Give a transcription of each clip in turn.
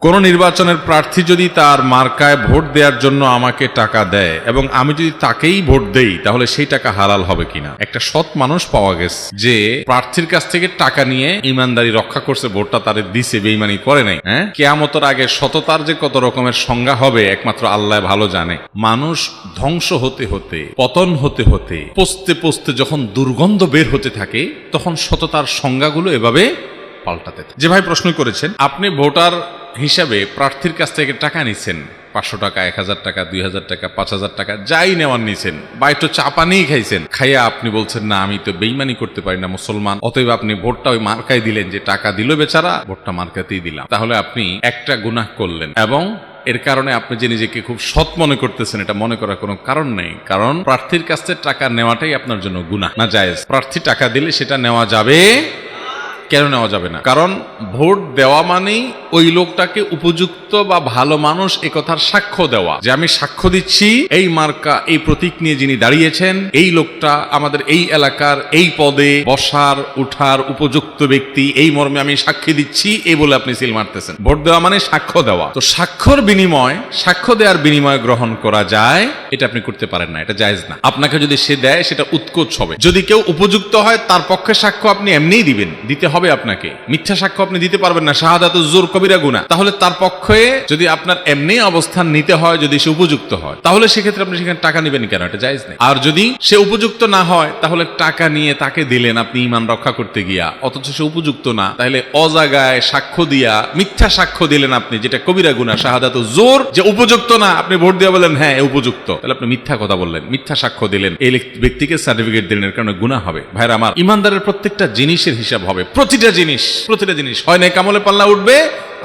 কোন নির্বাচনের প্রার্থী যদি তার মার্কায় ভোট দেওয়ার জন্য আমাকে টাকা দেয় এবং আমি যদি তাকেই ভোট দেই তাহলে সেই টাকা হালাল হবে কিনা। একটা সৎ মানুষ পাওয়া গেছে যে প্রার্থীর কাছ থেকে টাকা নিয়ে ইমানদারি রক্ষা করছে, ভোটটা তারে দিছে, বেঈমানি করে নাই। কিয়ামতের আগে সততার যে কত রকমের সংজ্ঞা হবে একমাত্র আল্লাহ ভালো জানে। মানুষ ধ্বংস হতে হতে, পতন হতে হতে, পচতে পচতে যখন দুর্গন্ধ বের হতে থাকে তখন সততার সংজ্ঞাগুলো এভাবে পাল্টাতে। যে ভাই প্রশ্ন করেছেন, আপনি ভোটার হিসাবে প্রার্থীর কাছ থেকে টাকা নিচ্ছেন, 500 টাকা, 1000 টাকা, 2000 টাকা, 5000 টাকা, যাই নেওয়ার নিছেন, বা একটু চা পানিই খাইছেন, খাইয়া আপনি বলছেন না আমি তো বেঈমানি করতে পারি না, মুসলমান, অতএব আপনি ভোটটা ওই মার্কায় দিলেন, যে টাকা দিল বেচারা, ভোটটা মার্কাতেই দিলাম। তাহলে আপনি একটা গুনাহ করলেন এবং এর কারণে আপনি যে নিজেকে খুব সৎ মনে করতেছেন এটা মনে করার কোনো কারণ নেই। কারণ প্রার্থীর কাছ থেকে টাকা নেওয়াটাই আপনার জন্য গুনাহ, না জায়েজ। প্রার্থী টাকা দিলে সেটা নেওয়া যাবে, কেন নেওয়া যাবে না? কারণ ভোট দেওয়া মানেই ওই লোকটাকে উপযুক্ত বা ভালো মানুষ এ কথার সাক্ষ্য দেওয়া, যে আমি সাক্ষ্য দিচ্ছি এই মার্কা, এই প্রতীক নিয়ে যিনি দাঁড়িয়েছেন এই লোকটা আমাদের এই এলাকার এই পদে বসার উঠার উপযুক্ত ব্যক্তি, এই মর্মে আমি সাক্ষী দিচ্ছি, এই বলে আপনি সিল মারতেছেন। ভোট দেওয়া মানে সাক্ষ্য দেওয়া। তো সাক্ষ্যর বিনিময়, সাক্ষ্য দেওয়ার বিনিময় গ্রহণ করা যায়, এটা আপনি করতে পারেন না, এটা জায়েজ না। আপনাকে যদি সে দেয় সেটা উৎকোচ হবে। যদি কেউ উপযুক্ত হয় তার পক্ষে সাক্ষ্য আপনি এমনিই দিবেন, দিতে হবে আপনাকে। মিথ্যা সাক্ষ্য আপনি দিতে পারবেন না, শাহাদাতুজ জুর কবিরা গুনাহ। তাহলে তার পক্ষে যদি আপনার এমনি অবস্থান নিতে হয়, যদি সে উপযুক্ত হয়, তাহলে সেক্ষেত্রে আপনি সেখানে টাকা নেবেন কেন? এটা জায়েজ নেই। আর যদি সে উপযুক্ত না হয় তাহলে টাকা নিয়ে তাকে দিলেন আপনি ঈমান রক্ষা করতে গিয়া, অথচ সে উপযুক্ত না, তাহলে অজাগায় সাক্ষ্য দিয়া মিথ্যা সাক্ষ্য দিলেন আপনি, যেটা কবিরা গুনাহ, শাহাদাতুজ জুর। যে উপযুক্ত না, আপনি ভোট দিয়ে বলেন হ্যাঁ উপযুক্ত, তাহলে আপনি মিথ্যা কথা বললেন, মিথ্যা সাক্ষ্য দিলেন, এই ব্যক্তিকে সার্টিফিকেট দিলেন, এর কারণে গুনাহ হবে। ভাইরা আমার, ঈমানদারের প্রত্যেকটা জিনিসের হিসাব হবে, প্রতিটা জিনিস হয় নেক আমলের পাল্লা উঠবে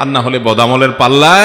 আর না হলে বদামলের পাল্লায়